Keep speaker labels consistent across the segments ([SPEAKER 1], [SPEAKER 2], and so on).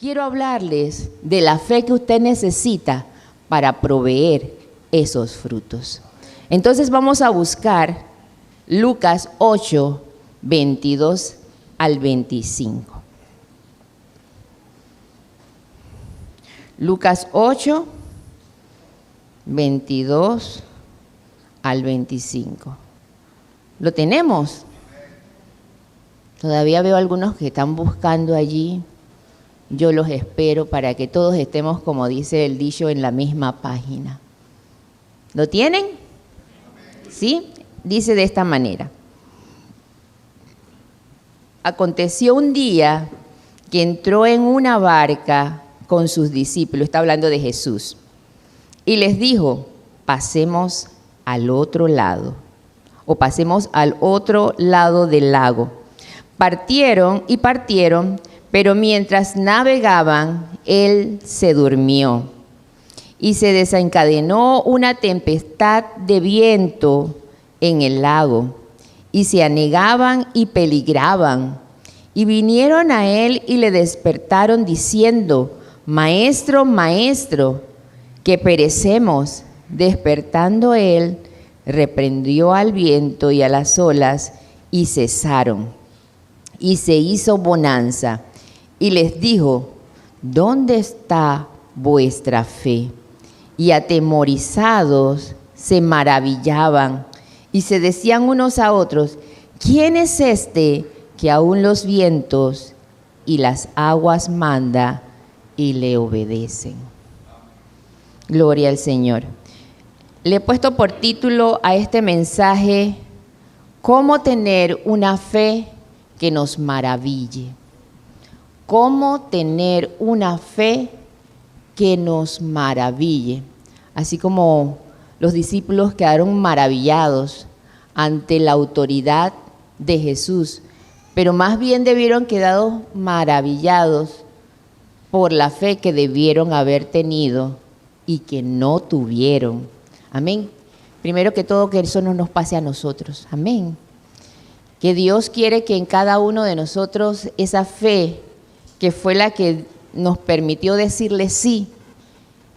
[SPEAKER 1] quiero hablarles de la fe que usted necesita para proveer esos frutos. Entonces vamos a buscar Lucas 8, 22 al 25. Lucas 8, 22 al 25. ¿Lo tenemos? Todavía veo algunos que están buscando allí. Yo los espero para que todos estemos, como dice el dicho, en la misma página. ¿Lo tienen? ¿Sí? Dice de esta manera. Aconteció un día que entró en una barca con sus discípulos, está hablando de Jesús, y les dijo, pasemos al otro lado, o pasemos al otro lado del lago. Partieron, pero mientras navegaban, él se durmió. Y se desencadenó una tempestad de viento en el lago, y se anegaban y peligraban. Y vinieron a él y le despertaron diciendo, Maestro, Maestro, que perecemos. Despertando él, reprendió al viento y a las olas, y cesaron. Y se hizo bonanza. Y les dijo, ¿dónde está vuestra fe? Y atemorizados se maravillaban y se decían unos a otros, ¿quién es este que aún los vientos y las aguas manda y le obedecen? Gloria al Señor. Le he puesto por título a este mensaje, ¿cómo tener una fe que nos maraville? ¿Cómo tener una fe que nos maraville? Así como los discípulos quedaron maravillados ante la autoridad de Jesús, pero más bien debieron quedar maravillados por la fe que debieron haber tenido y que no tuvieron. Amén. Primero que todo, que eso no nos pase a nosotros. Amén. Que Dios quiere que en cada uno de nosotros esa fe que fue la que nos permitió decirle sí,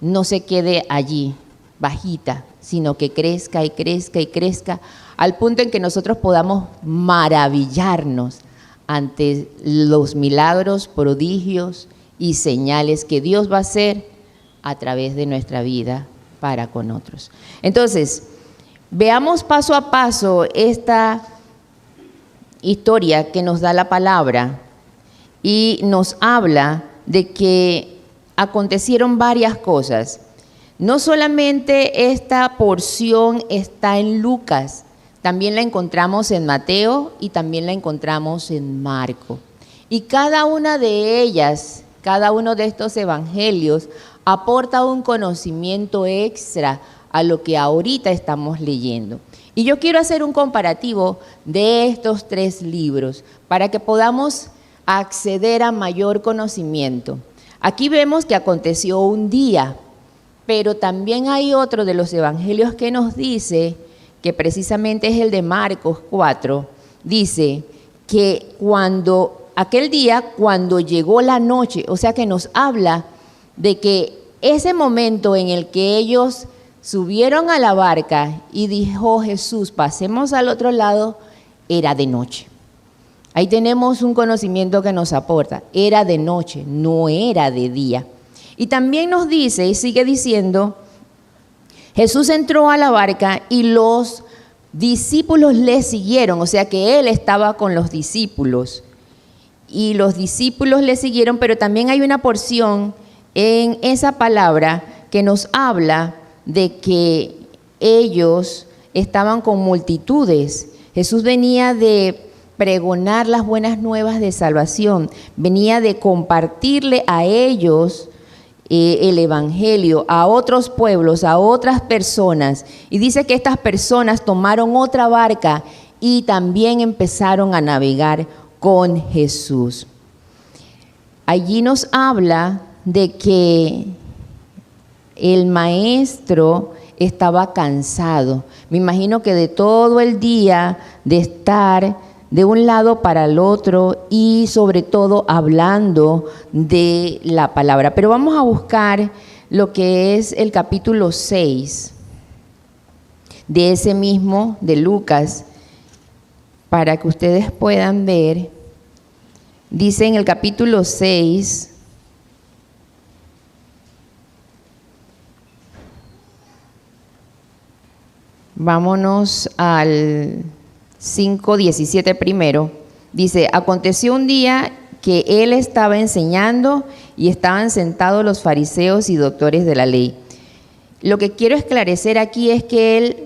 [SPEAKER 1] no se quede allí, bajita, sino que crezca y crezca y crezca, al punto en que nosotros podamos maravillarnos ante los milagros, prodigios y señales que Dios va a hacer a través de nuestra vida para con otros. Entonces, veamos paso a paso esta historia que nos da la palabra y nos habla de que acontecieron varias cosas. No solamente esta porción está en Lucas, también la encontramos en Mateo y también la encontramos en Marco. Y cada una de ellas, cada uno de estos evangelios aporta un conocimiento extra a lo que ahorita estamos leyendo. Y yo quiero hacer un comparativo de estos tres libros para que podamos acceder a mayor conocimiento. Aquí vemos que aconteció un día, pero también hay otro de los evangelios que nos dice, que precisamente es el de Marcos 4, dice que aquel día cuando llegó la noche, o sea que nos habla de que ese momento en el que ellos subieron a la barca y dijo Jesús, pasemos al otro lado, era de noche. Ahí tenemos un conocimiento que nos aporta, era de noche, no era de día. Y también nos dice, y sigue diciendo, Jesús entró a la barca y los discípulos le siguieron, o sea que él estaba con los discípulos. Y los discípulos le siguieron, pero también hay una porción en esa palabra que nos habla de que ellos estaban con multitudes. Jesús venía de pregonar las buenas nuevas de salvación, venía de compartirle a ellos el evangelio, a otros pueblos, a otras personas, y dice que estas personas tomaron otra barca y también empezaron a navegar con Jesús. Allí nos habla de que el maestro estaba cansado. Me imagino que de todo el día de estar de un lado para el otro y sobre todo hablando de la palabra. Pero vamos a buscar lo que es el capítulo 6 de ese mismo, de Lucas, para que ustedes puedan ver. Dice en el capítulo 6, vámonos al 5:17 primero. Dice, aconteció un día que él estaba enseñando y estaban sentados los fariseos y doctores de la ley. Lo que quiero esclarecer aquí es que él,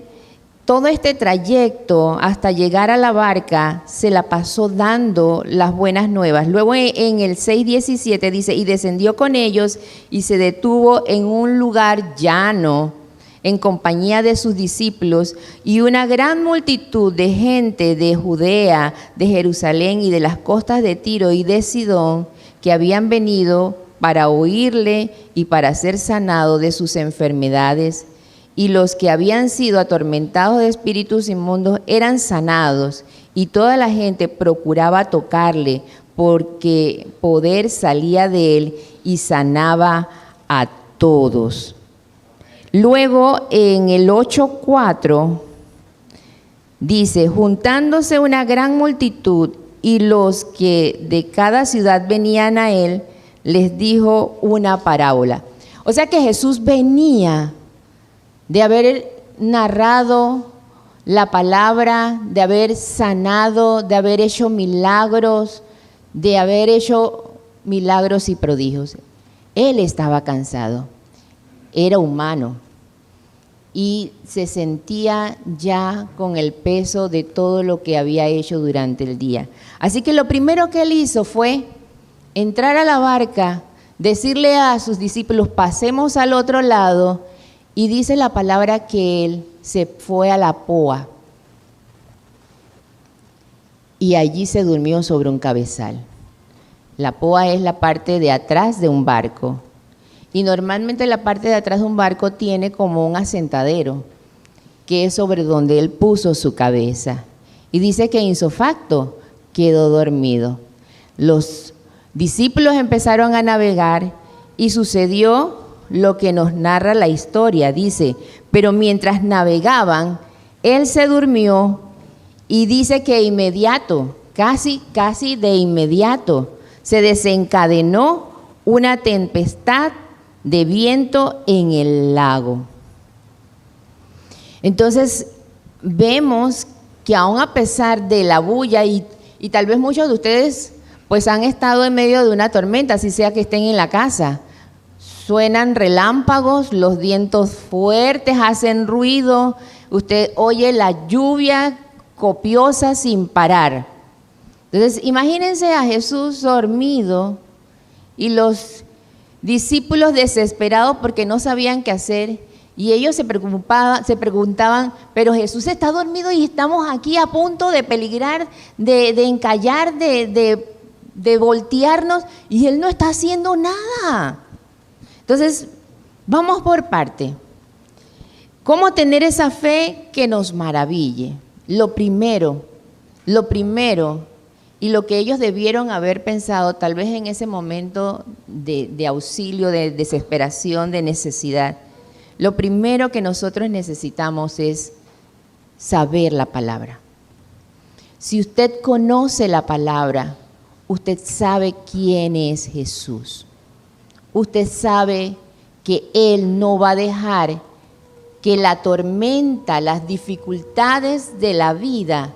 [SPEAKER 1] todo este trayecto hasta llegar a la barca, se la pasó dando las buenas nuevas. Luego en el 6:17 dice, y descendió con ellos y se detuvo en un lugar llano, en compañía de sus discípulos, y una gran multitud de gente de Judea, de Jerusalén y de las costas de Tiro y de Sidón, que habían venido para oírle y para ser sanado de sus enfermedades. Y los que habían sido atormentados de espíritus inmundos eran sanados, y toda la gente procuraba tocarle, porque poder salía de él y sanaba a todos. Luego en el 8:4 dice, juntándose una gran multitud y los que de cada ciudad venían a él, les dijo una parábola. O sea que Jesús venía de haber narrado la palabra, de haber sanado, de haber hecho milagros, y prodigios. Él estaba cansado. Era humano y se sentía ya con el peso de todo lo que había hecho durante el día. Así que lo primero que él hizo fue entrar a la barca, decirle a sus discípulos, pasemos al otro lado, y dice la palabra que él se fue a la popa y allí se durmió sobre un cabezal. La popa es la parte de atrás de un barco. Y normalmente la parte de atrás de un barco tiene como un asentadero, que es sobre donde él puso su cabeza. Y dice que ipso facto quedó dormido. Los discípulos empezaron a navegar y sucedió lo que nos narra la historia. Dice, pero mientras navegaban, él se durmió y dice que inmediato, casi de inmediato, se desencadenó una tempestad de viento en el lago. Entonces vemos que aún a pesar de la bulla, y tal vez muchos de ustedes pues han estado en medio de una tormenta, así sea que estén en la casa, suenan relámpagos, los vientos fuertes hacen ruido, usted oye la lluvia copiosa sin parar. Entonces imagínense a Jesús dormido y los discípulos desesperados porque no sabían qué hacer, y ellos se preguntaban, pero Jesús está dormido y estamos aquí a punto de peligrar, de encallar, de voltearnos, y Él no está haciendo nada. Entonces, vamos por parte. ¿Cómo tener esa fe que nos maraville? Lo primero, y lo que ellos debieron haber pensado, tal vez en ese momento de auxilio, de desesperación, de necesidad, lo primero que nosotros necesitamos es saber la palabra. Si usted conoce la palabra, usted sabe quién es Jesús. Usted sabe que Él no va a dejar que la tormenta, las dificultades de la vida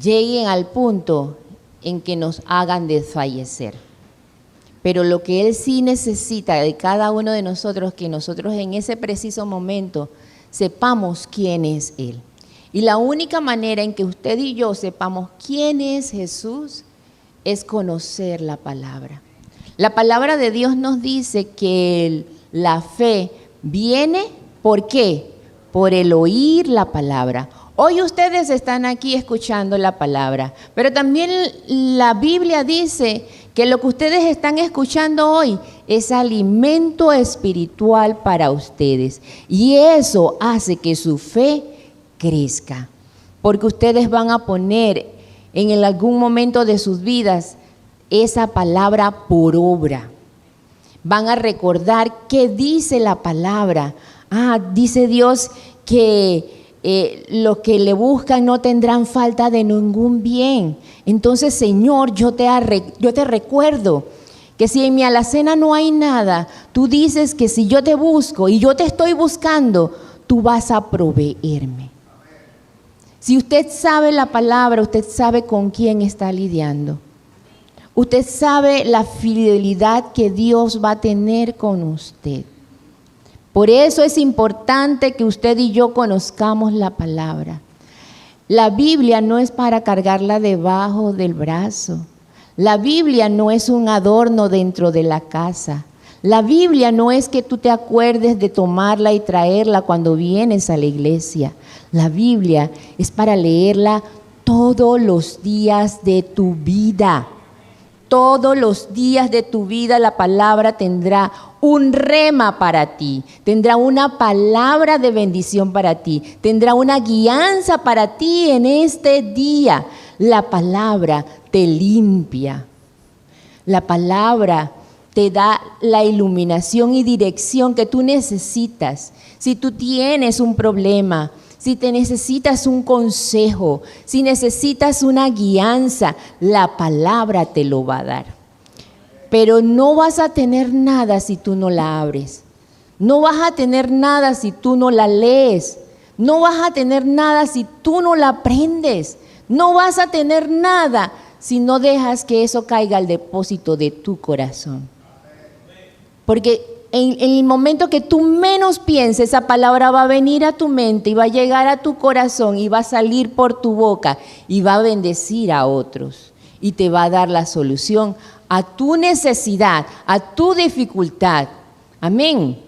[SPEAKER 1] lleguen al punto en que nos hagan desfallecer. Pero lo que Él sí necesita de cada uno de nosotros, que nosotros en ese preciso momento sepamos quién es Él. Y la única manera en que usted y yo sepamos quién es Jesús es conocer la palabra. La palabra de Dios nos dice que la fe viene, ¿por qué? Por el oír la palabra. Hoy ustedes están aquí escuchando la palabra, pero también la Biblia dice que lo que ustedes están escuchando hoy es alimento espiritual para ustedes, y eso hace que su fe crezca, porque ustedes van a poner en algún momento de sus vidas esa palabra por obra. Van a recordar qué dice la palabra. Dice Dios que los que le buscan no tendrán falta de ningún bien. Entonces, Señor, yo te recuerdo que si en mi alacena no hay nada, tú dices que si yo te busco y yo te estoy buscando, tú vas a proveerme. Si usted sabe la palabra, usted sabe con quién está lidiando. Usted sabe la fidelidad que Dios va a tener con usted. Por eso es importante que usted y yo conozcamos la palabra. La Biblia no es para cargarla debajo del brazo. La Biblia no es un adorno dentro de la casa. La Biblia no es que tú te acuerdes de tomarla y traerla cuando vienes a la iglesia. La Biblia es para leerla todos los días de tu vida. Todos los días de tu vida la palabra tendrá un rema para ti, tendrá una palabra de bendición para ti, tendrá una guianza para ti en este día. La palabra te limpia, la palabra te da la iluminación y dirección que tú necesitas. Si tú tienes un problema, si te necesitas un consejo, si necesitas una guianza, la palabra te lo va a dar. Pero no vas a tener nada si tú no la abres. No vas a tener nada si tú no la lees. No vas a tener nada si tú no la aprendes. No vas a tener nada si no dejas que eso caiga al depósito de tu corazón. Porque en el momento que tú menos pienses, esa palabra va a venir a tu mente y va a llegar a tu corazón y va a salir por tu boca y va a bendecir a otros y te va a dar la solución a tu necesidad, a tu dificultad. Amén.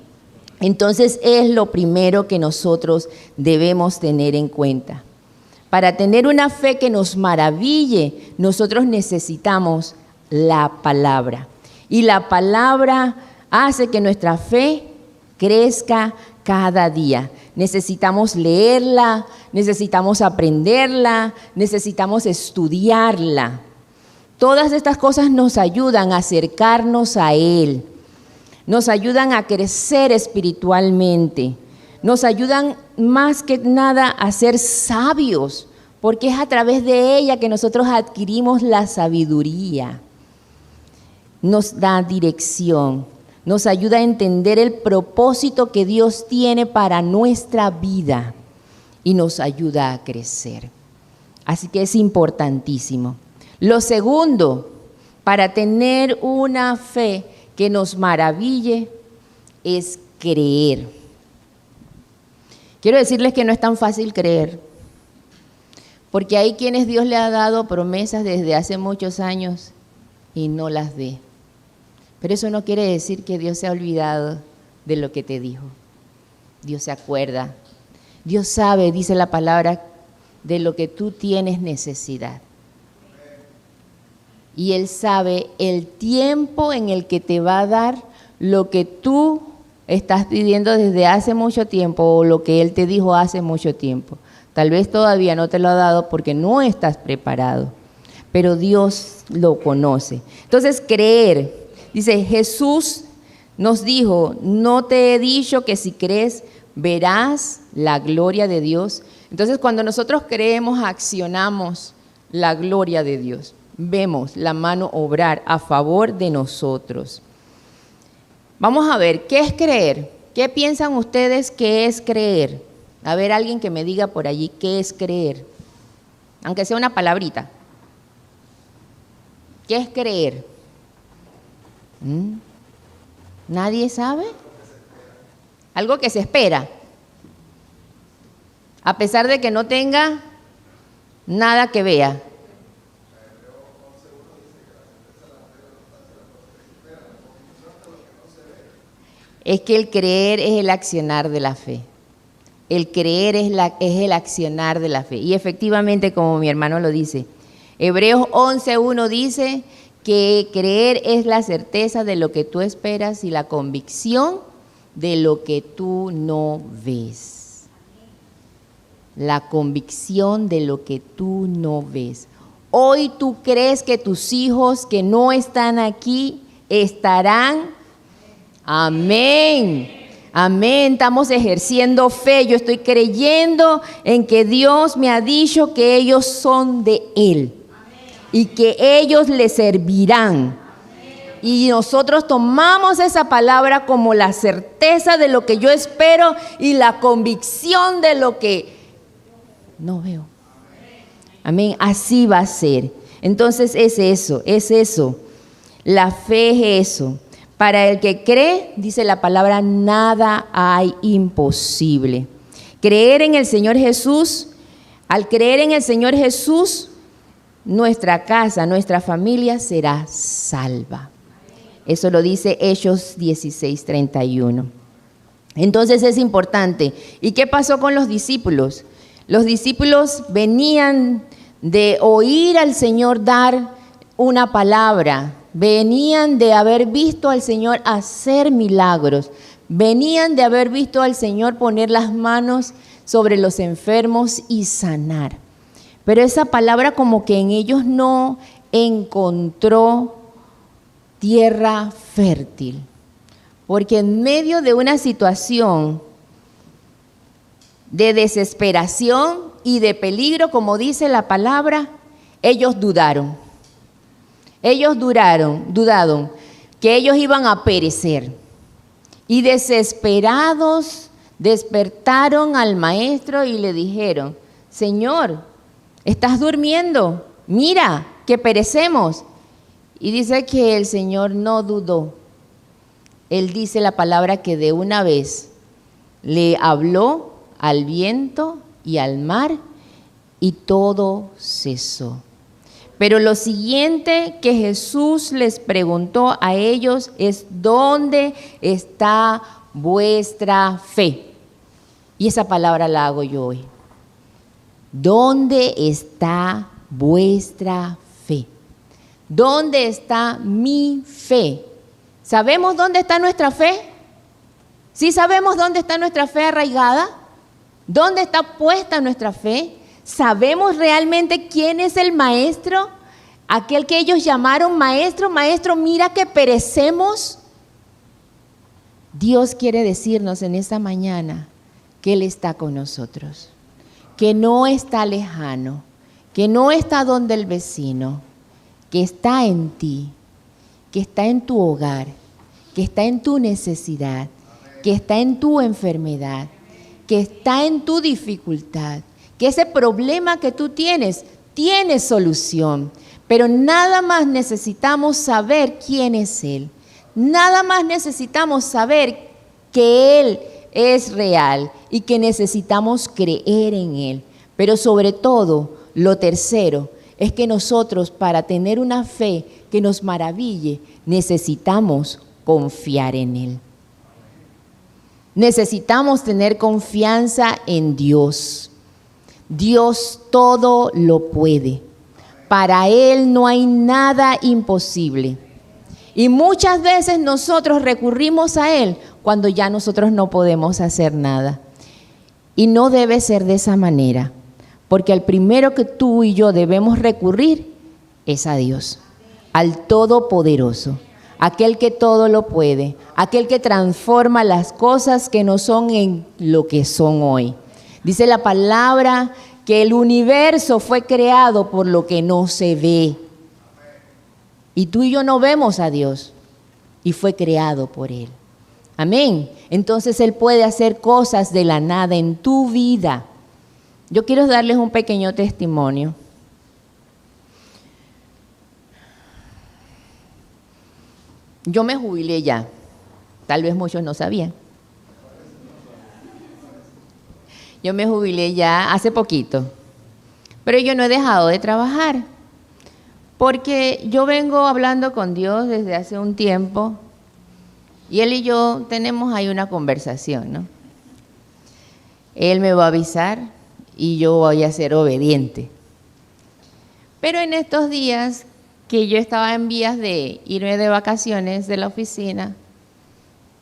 [SPEAKER 1] Entonces es lo primero que nosotros debemos tener en cuenta. Para tener una fe que nos maraville, nosotros necesitamos la palabra. Y la palabra hace que nuestra fe crezca cada día. Necesitamos leerla, necesitamos aprenderla, necesitamos estudiarla. Todas estas cosas nos ayudan a acercarnos a Él, nos ayudan a crecer espiritualmente, nos ayudan más que nada a ser sabios, porque es a través de ella que nosotros adquirimos la sabiduría. Nos da dirección, nos ayuda a entender el propósito que Dios tiene para nuestra vida y nos ayuda a crecer. Así que es importantísimo. Lo segundo, para tener una fe que nos maraville, es creer. Quiero decirles que no es tan fácil creer, porque hay quienes Dios le ha dado promesas desde hace muchos años y no las ve. Pero eso no quiere decir que Dios se ha olvidado de lo que te dijo. Dios se acuerda. Dios sabe, dice la palabra, de lo que tú tienes necesidad. Y Él sabe el tiempo en el que te va a dar lo que tú estás pidiendo desde hace mucho tiempo o lo que Él te dijo hace mucho tiempo. Tal vez todavía no te lo ha dado porque no estás preparado, pero Dios lo conoce. Entonces, creer. Dice, Jesús nos dijo, no te he dicho que si crees verás la gloria de Dios. Entonces, cuando nosotros creemos, accionamos la gloria de Dios. Vemos la mano obrar a favor de nosotros. Vamos a ver, ¿qué es creer? ¿Qué piensan ustedes que es creer? A ver, alguien que me diga por allí, ¿qué es creer? Aunque sea una palabrita. ¿Qué es creer? ¿Nadie sabe? Algo que se espera. A pesar de que no tenga nada que vea. Es que el creer es el accionar de la fe. El creer es el accionar de la fe. Y efectivamente, como mi hermano lo dice, Hebreos 11:1 dice que creer es la certeza de lo que tú esperas y la convicción de lo que tú no ves. La convicción de lo que tú no ves. Hoy tú crees que tus hijos que no están aquí estarán. Amén. Amén. Estamos ejerciendo fe. Yo estoy creyendo en que Dios me ha dicho que ellos son de Él y que ellos le servirán. Y nosotros tomamos esa palabra como la certeza de lo que yo espero y la convicción de lo que no veo. Amén. Así va a ser. Entonces es eso. La fe es eso. Para el que cree, dice la palabra, nada hay imposible. Creer en el Señor Jesús, al creer en el Señor Jesús, nuestra casa, nuestra familia será salva. Eso lo dice Hechos 16:31. Entonces es importante. ¿Y qué pasó con los discípulos? Los discípulos venían de oír al Señor dar una palabra, venían de haber visto al Señor hacer milagros, venían de haber visto al Señor poner las manos sobre los enfermos y sanar. Pero esa palabra como que en ellos no encontró tierra fértil, porque en medio de una situación de desesperación y de peligro, como dice la palabra, ellos dudaron. Ellos dudaron que ellos iban a perecer. Y desesperados despertaron al maestro y le dijeron: Señor, ¿estás durmiendo? Mira, que perecemos. Y dice que el Señor no dudó. Él dice la palabra que de una vez le habló al viento y al mar y todo cesó. Pero lo siguiente que Jesús les preguntó a ellos es: ¿dónde está vuestra fe? Y esa palabra la hago yo hoy. ¿Dónde está vuestra fe? ¿Dónde está mi fe? ¿Sabemos dónde está nuestra fe? ¿Sí sabemos dónde está nuestra fe arraigada? ¿Dónde está puesta nuestra fe? ¿Sabemos realmente quién es el maestro? Aquel que ellos llamaron maestro, maestro, mira que perecemos. Dios quiere decirnos en esta mañana que Él está con nosotros, que no está lejano, que no está donde el vecino, que está en ti, que está en tu hogar, que está en tu necesidad, que está en tu enfermedad, que está en tu dificultad, que ese problema que tú tienes tiene solución, pero nada más necesitamos saber quién es Él, nada más necesitamos saber que Él es real y que necesitamos creer en Él, pero sobre todo, lo tercero, es que nosotros, para tener una fe que nos maraville, necesitamos confiar en Él. Necesitamos tener confianza en Dios. Dios todo lo puede. Para Él no hay nada imposible. Y muchas veces nosotros recurrimos a Él cuando ya nosotros no podemos hacer nada. Y no debe ser de esa manera. Porque al primero que tú y yo debemos recurrir es a Dios, al Todopoderoso, aquel que todo lo puede, aquel que transforma las cosas que no son en lo que son hoy. Dice la palabra que el universo fue creado por lo que no se ve. Y tú y yo no vemos a Dios y fue creado por Él. Amén. Entonces Él puede hacer cosas de la nada en tu vida. Yo quiero darles un pequeño testimonio. Yo me jubilé ya, tal vez muchos no sabían. Yo me jubilé ya hace poquito, pero yo no he dejado de trabajar, porque yo vengo hablando con Dios desde hace un tiempo y Él y yo tenemos ahí una conversación, ¿no? Él me va a avisar y yo voy a ser obediente. Pero en estos días que yo estaba en vías de irme de vacaciones de la oficina,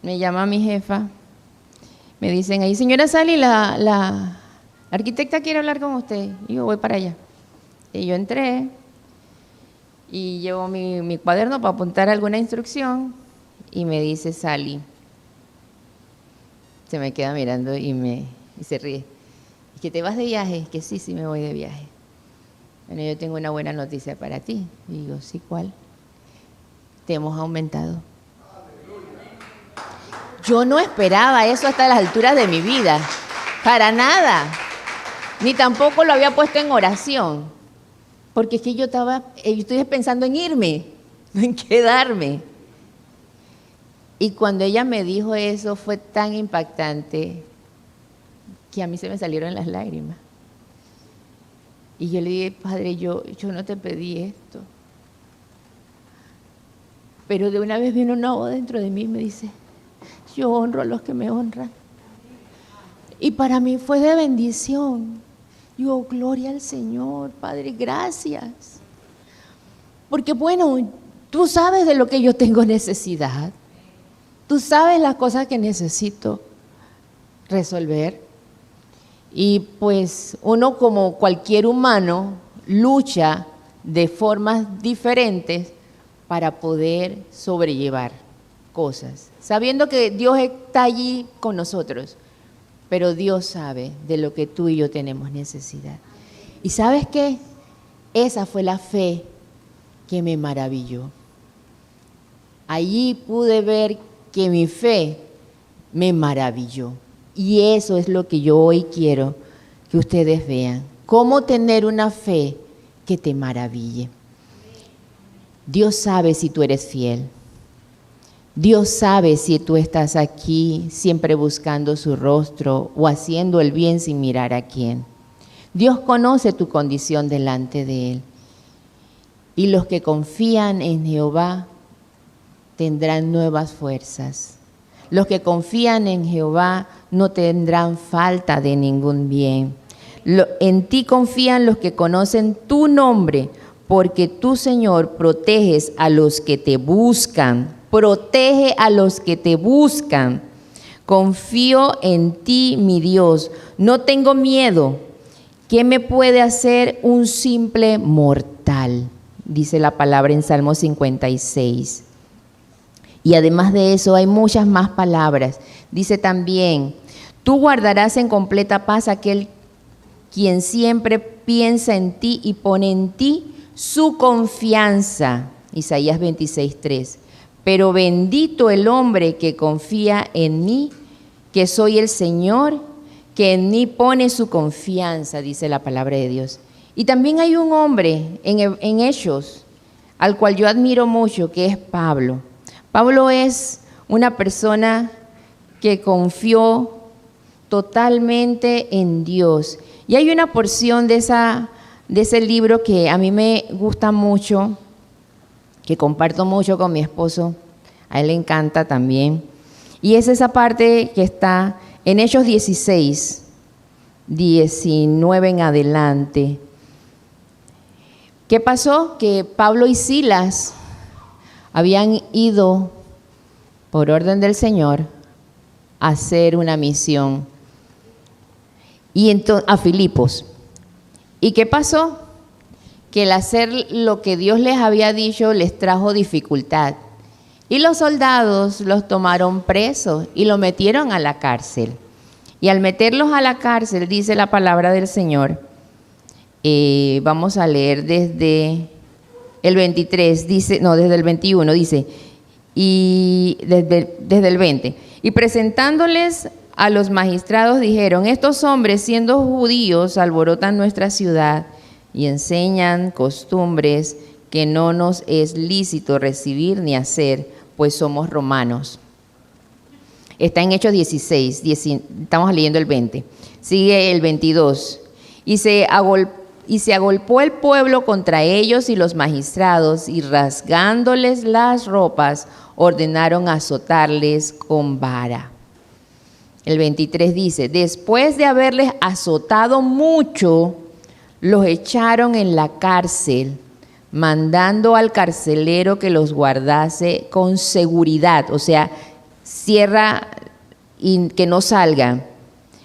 [SPEAKER 1] me llama mi jefa, me dicen ahí: señora Sally, la arquitecta quiere hablar con usted. Y yo voy para allá. Y yo entré y llevo mi cuaderno para apuntar alguna instrucción y me dice Sally, se me queda mirando y se ríe. ¿Y que te vas de viaje? Que sí, me voy de viaje. Bueno, yo tengo una buena noticia para ti. Y digo, sí, ¿cuál? Te hemos aumentado. Yo no esperaba eso hasta las alturas de mi vida, para nada, ni tampoco lo había puesto en oración, porque es que yo estoy pensando en irme, no en quedarme. Y cuando ella me dijo eso fue tan impactante que a mí se me salieron las lágrimas. Y yo le dije, Padre, yo no te pedí esto. Pero de una vez vino una voz dentro de mí y me dice, yo honro a los que me honran. Y para mí fue de bendición. Yo, gloria al Señor, Padre, gracias. Porque bueno, tú sabes de lo que yo tengo necesidad. Tú sabes las cosas que necesito resolver. Y pues uno, como cualquier humano, lucha de formas diferentes para poder sobrellevar cosas, sabiendo que Dios está allí con nosotros, pero Dios sabe de lo que tú y yo tenemos necesidad. ¿Y sabes qué? Esa fue la fe que me maravilló. Allí pude ver que mi fe me maravilló. Y eso es lo que yo hoy quiero que ustedes vean. Cómo tener una fe que te maraville. Dios sabe si tú eres fiel. Dios sabe si tú estás aquí siempre buscando su rostro o haciendo el bien sin mirar a quién. Dios conoce tu condición delante de Él. Y los que confían en Jehová tendrán nuevas fuerzas. Los que confían en Jehová no tendrán falta de ningún bien. En ti confían los que conocen tu nombre, porque tú, Señor, proteges a los que te buscan. Protege a los que te buscan. Confío en ti, mi Dios. No tengo miedo. ¿Qué me puede hacer un simple mortal? Dice la palabra en Salmo 56. Y además de eso hay muchas más palabras. Dice también, tú guardarás en completa paz aquel quien siempre piensa en ti y pone en ti su confianza. Isaías 26:3. Pero bendito el hombre que confía en mí, que soy el Señor, que en mí pone su confianza, dice la palabra de Dios. Y también hay un hombre en Hechos, al cual yo admiro mucho, que es Pablo. Pablo es una persona que confió totalmente en Dios. Y hay una porción de ese libro que a mí me gusta mucho, que comparto mucho con mi esposo, a él le encanta también. Y es esa parte que está en Hechos 16, 19 en adelante. ¿Qué pasó? Que Pablo y Silas habían ido, por orden del Señor, a hacer una misión a Filipos. ¿Y qué pasó? Que el hacer lo que Dios les había dicho les trajo dificultad. Y los soldados los tomaron presos y los metieron a la cárcel. Y al meterlos a la cárcel, dice la palabra del Señor, vamos a leer desde el 23, desde el 21, dice, y desde el 20. Y presentándoles a los magistrados dijeron, estos hombres siendo judíos alborotan nuestra ciudad y enseñan costumbres que no nos es lícito recibir ni hacer, pues somos romanos. Está en Hechos 16, estamos leyendo el 20. Sigue el 22. Y se agolpó el pueblo contra ellos y los magistrados, y rasgándoles las ropas, ordenaron azotarles con vara. El 23 dice, después de haberles azotado mucho, los echaron en la cárcel, mandando al carcelero que los guardase con seguridad, o sea, cierra y que no salgan,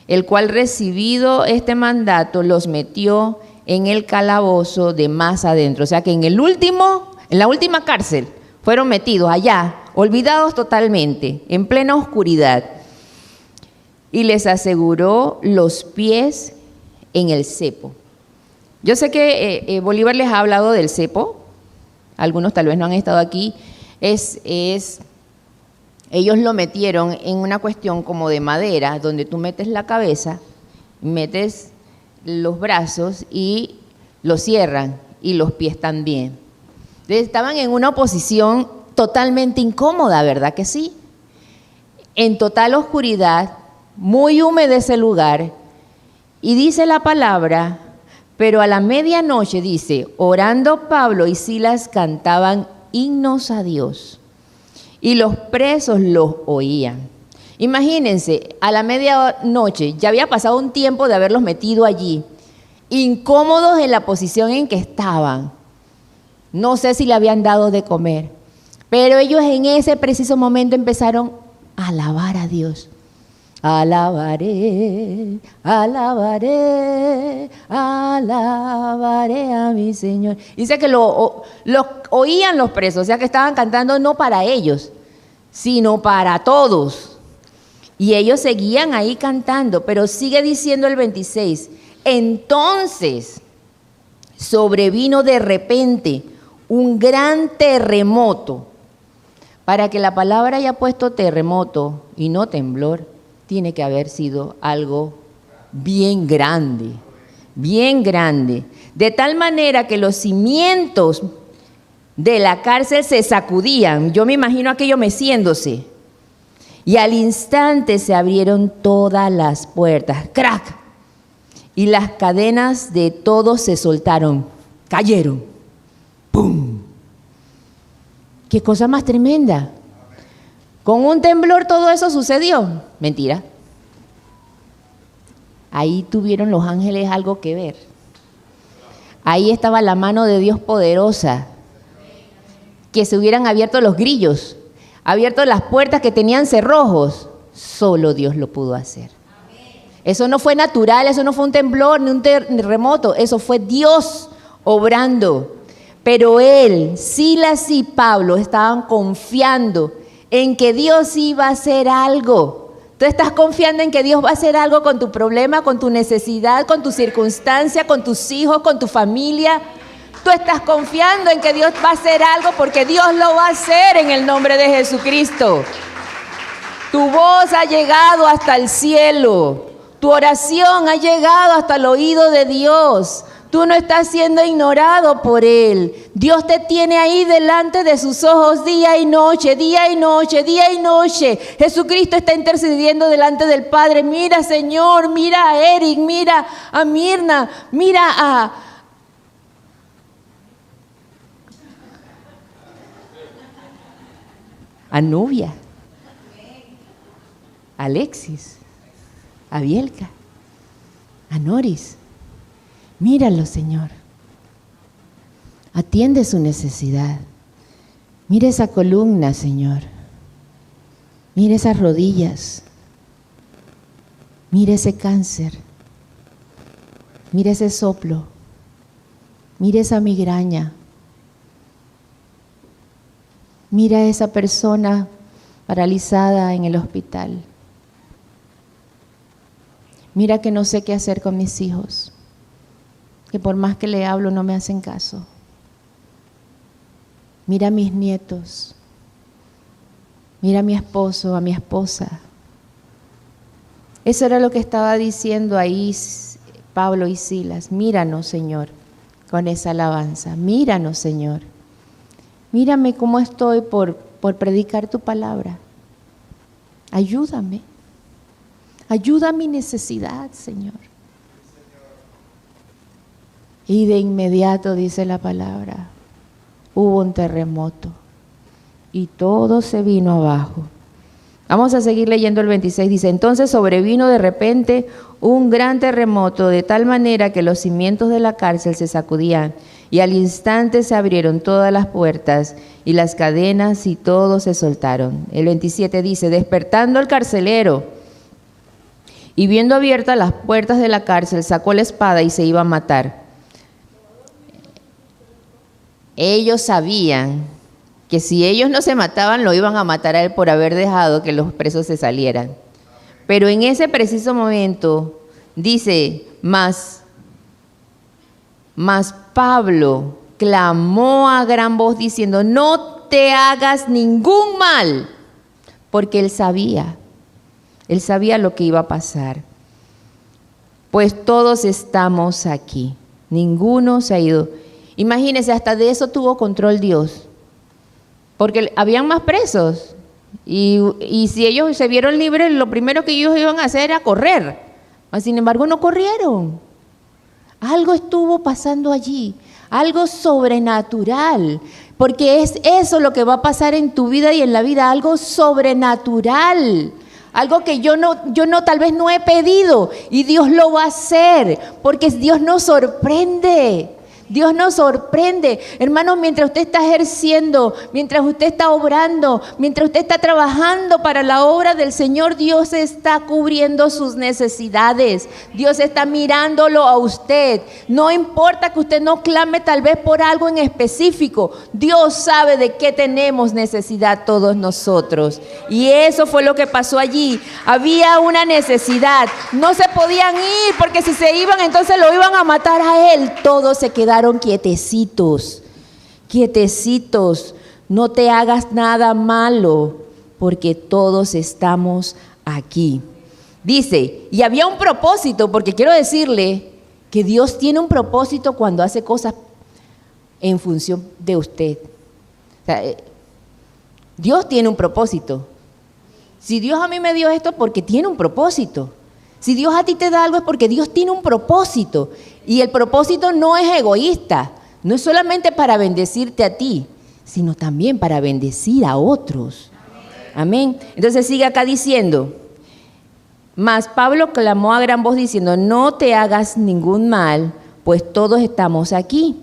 [SPEAKER 1] el cual recibido este mandato los metió en el calabozo de más adentro, o sea que en el último en la última cárcel, fueron metidos allá, olvidados totalmente, en plena oscuridad. Y les aseguró los pies en el cepo. Yo sé que Bolívar les ha hablado del cepo, algunos tal vez no han estado aquí, ellos lo metieron en una cuestión como de madera, donde tú metes la cabeza, metes los brazos y lo cierran, y los pies también. Entonces estaban en una posición totalmente incómoda, ¿verdad que sí? En total oscuridad, muy húmedo ese lugar, y dice la palabra, pero a la medianoche dice, orando Pablo y Silas cantaban himnos a Dios, y los presos los oían. Imagínense, a la medianoche, ya había pasado un tiempo de haberlos metido allí, incómodos en la posición en que estaban. No sé si le habían dado de comer, pero ellos en ese preciso momento empezaron a alabar a Dios. Alabaré, alabaré, alabaré a mi Señor. Dice que lo oían los presos, o sea que estaban cantando no para ellos, sino para todos. Y ellos seguían ahí cantando, pero sigue diciendo el 26, entonces sobrevino de repente un gran terremoto. Para que la palabra haya puesto terremoto y no temblor, tiene que haber sido algo bien grande, de tal manera que los cimientos de la cárcel se sacudían. Yo me imagino aquello meciéndose. Y al instante se abrieron todas las puertas, ¡crack! Y las cadenas de todos se soltaron, cayeron, ¡pum! ¡Qué cosa más tremenda! Con un temblor todo eso sucedió. Mentira. Ahí tuvieron los ángeles algo que ver. Ahí estaba la mano de Dios poderosa. Que se hubieran abierto los grillos, abierto las puertas que tenían cerrojos. Solo Dios lo pudo hacer. Eso no fue natural, eso no fue un temblor ni un terremoto, eso fue Dios obrando. Pero él, Silas y Pablo estaban confiando en que Dios iba a hacer algo. Tú estás confiando en que Dios va a hacer algo con tu problema, con tu necesidad, con tu circunstancia, con tus hijos, con tu familia. Tú estás confiando en que Dios va a hacer algo porque Dios lo va a hacer en el nombre de Jesucristo. Tu voz ha llegado hasta el cielo. Tu oración ha llegado hasta el oído de Dios. Tú no estás siendo ignorado por Él. Dios te tiene ahí delante de sus ojos día y noche, día y noche, día y noche. Jesucristo está intercediendo delante del Padre. Mira, Señor, mira a Eric, mira a Mirna, mira a Nubia, a Alexis, a Bielka, a Noris. Míralo, Señor. Atiende su necesidad. Mira esa columna, Señor. Mira esas rodillas. Mira ese cáncer. Mira ese soplo. Mira esa migraña. Mira a esa persona paralizada en el hospital. Mira que no sé qué hacer con mis hijos, que por más que le hablo no me hacen caso. Mira a mis nietos. Mira a mi esposo, a mi esposa. Eso era lo que estaba diciendo ahí Pablo y Silas. Míranos, Señor, con esa alabanza. Míranos, Señor. Mírame cómo estoy por predicar tu palabra. Ayúdame. Ayuda a mi necesidad, Señor. Y de inmediato, dice la palabra, hubo un terremoto y todo se vino abajo. Vamos a seguir leyendo el 26. Dice, entonces sobrevino de repente un gran terremoto de tal manera que los cimientos de la cárcel se sacudían y al instante se abrieron todas las puertas y las cadenas y todos se soltaron. El 27 dice, despertando el carcelero y viendo abiertas las puertas de la cárcel, sacó la espada y se iba a matar. Ellos sabían que si ellos no se mataban, lo iban a matar a él por haber dejado que los presos se salieran. Pero en ese preciso momento dice, mas Pablo clamó a gran voz diciendo, no te hagas ningún mal, porque él sabía lo que iba a pasar. Pues todos estamos aquí, ninguno se ha ido. Imagínense, hasta de eso tuvo control Dios, porque habían más presos y si ellos se vieron libres, lo primero que ellos iban a hacer era correr. Sin embargo, no corrieron. Algo estuvo pasando allí, algo sobrenatural, porque es eso lo que va a pasar en tu vida y en la vida, algo sobrenatural. Algo que yo no tal vez no he pedido y Dios lo va a hacer, porque Dios nos sorprende. Dios nos sorprende. Hermanos, mientras usted está ejerciendo, mientras usted está obrando, mientras usted está trabajando para la obra del Señor, Dios está cubriendo sus necesidades. Dios está mirándolo a usted. No importa que usted no clame tal vez por algo en específico. Dios sabe de qué tenemos necesidad todos nosotros. Y eso fue lo que pasó allí. Había una necesidad. No se podían ir porque si se iban entonces lo iban a matar a él. Todos se quedaron quietecitos, no te hagas nada malo, porque todos estamos aquí. Dice, y había un propósito, porque quiero decirle que Dios tiene un propósito cuando hace cosas en función de usted. O sea, Dios tiene un propósito. Si Dios a mí me dio esto, porque tiene un propósito. Si Dios a ti te da algo es porque Dios tiene un propósito. Y el propósito no es egoísta, no es solamente para bendecirte a ti, sino también para bendecir a otros. Amén. Entonces sigue acá diciendo, mas Pablo clamó a gran voz diciendo, no te hagas ningún mal, pues todos estamos aquí.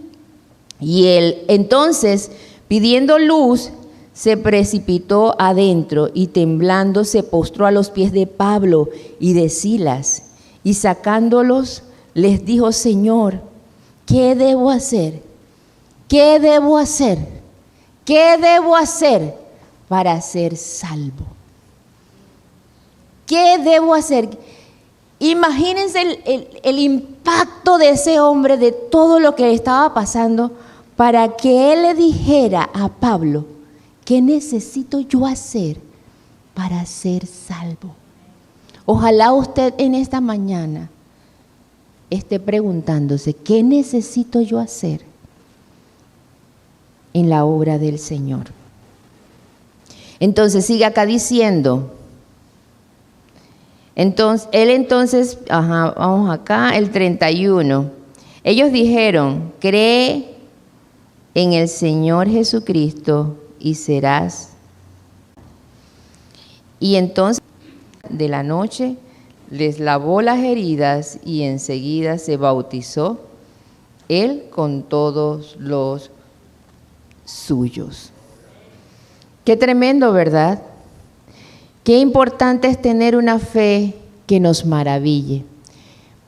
[SPEAKER 1] Y él entonces, pidiendo luz, se precipitó adentro y temblando se postró a los pies de Pablo y de Silas, y sacándolos les dijo, Señor, ¿qué debo hacer? ¿Qué debo hacer? ¿Qué debo hacer para ser salvo? ¿Qué debo hacer? Imagínense el impacto de ese hombre, de todo lo que estaba pasando, para que él le dijera a Pablo, ¿qué necesito yo hacer para ser salvo? Ojalá usted en esta mañana esté preguntándose, ¿qué necesito yo hacer en la obra del Señor? Entonces sigue acá diciendo, vamos acá, el 31. Ellos dijeron, cree en el Señor Jesucristo y serás. Y entonces de la noche les lavó las heridas y enseguida se bautizó él con todos los suyos. Qué tremendo, ¿verdad? Qué importante es tener una fe que nos maraville,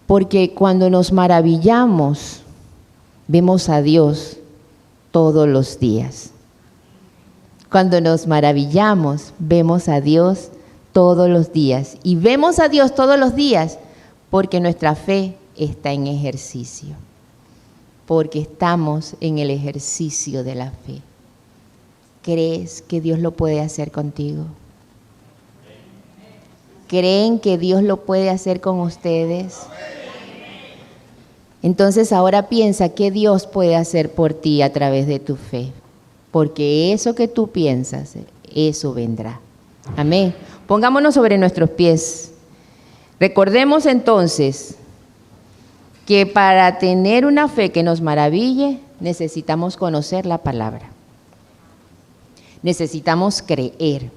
[SPEAKER 1] porque cuando nos maravillamos, vemos a Dios todos los días. Cuando nos maravillamos, vemos a Dios todos los días. Y vemos a Dios todos los días porque nuestra fe está en ejercicio, porque estamos en el ejercicio de la fe. ¿Crees que Dios lo puede hacer contigo? ¿Creen que Dios lo puede hacer con ustedes? Entonces ahora piensa qué Dios puede hacer por ti a través de tu fe, porque eso que tú piensas, eso vendrá. Amén. Pongámonos sobre nuestros pies. Recordemos entonces que para tener una fe que nos maraville, necesitamos conocer la palabra. Necesitamos creer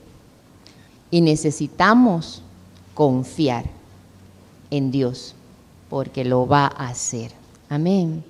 [SPEAKER 1] y necesitamos confiar en Dios, porque lo va a hacer. Amén.